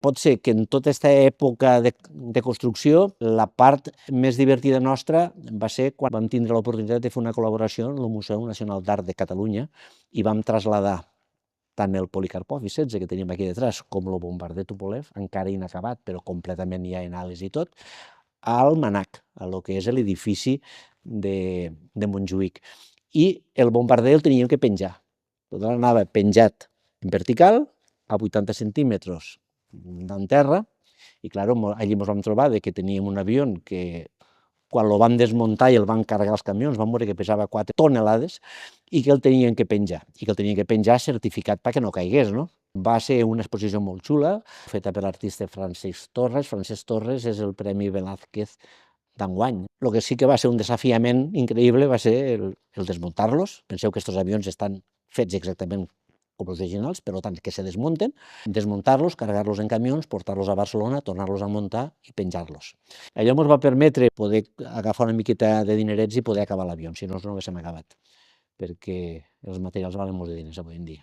Pot ser que en tota aquesta època de construcció la part més divertida nostra va ser quan vam tindre l'oportunitat de fer una col·laboració amb el Museu Nacional d'Art de Catalunya i vam traslladar tant el Policarpov i 16 que tenim aquí detrás com el bombarder Tupolev, encara inacabat però completament ja en ales i tot, al Manac, a lo que és l'edifici de Montjuïc. I el bombarder el teníem que penjar. Tot anava penjat en vertical, a 80 centímetres en terra, i clar, allí ens vam trobar que teníem un avió que quan el van desmuntar i el van carregar als camions vam veure que pesava 4 tonelades i que el tenien que penjar, i que el tenien que penjar certificat perquè no caigués, no? Va ser una exposició molt xula, feta per l'artista Francesc Torres. Francesc Torres és el Premi Velázquez d'enguany. El que sí que va ser un desafiament increïble va ser el desmuntar-los. Penseu que aquests avions estan fets exactament com els originals, per tant, que se desmunten, desmuntar-los, carregar-los en camions, portar-los a Barcelona, tornar-los a muntar i penjar-los. Allò ens va permetre poder agafar una miqueta de dinerets i poder acabar l'avió, si no, no haguéssim acabat, perquè els materials valen molts de diners avui en dia.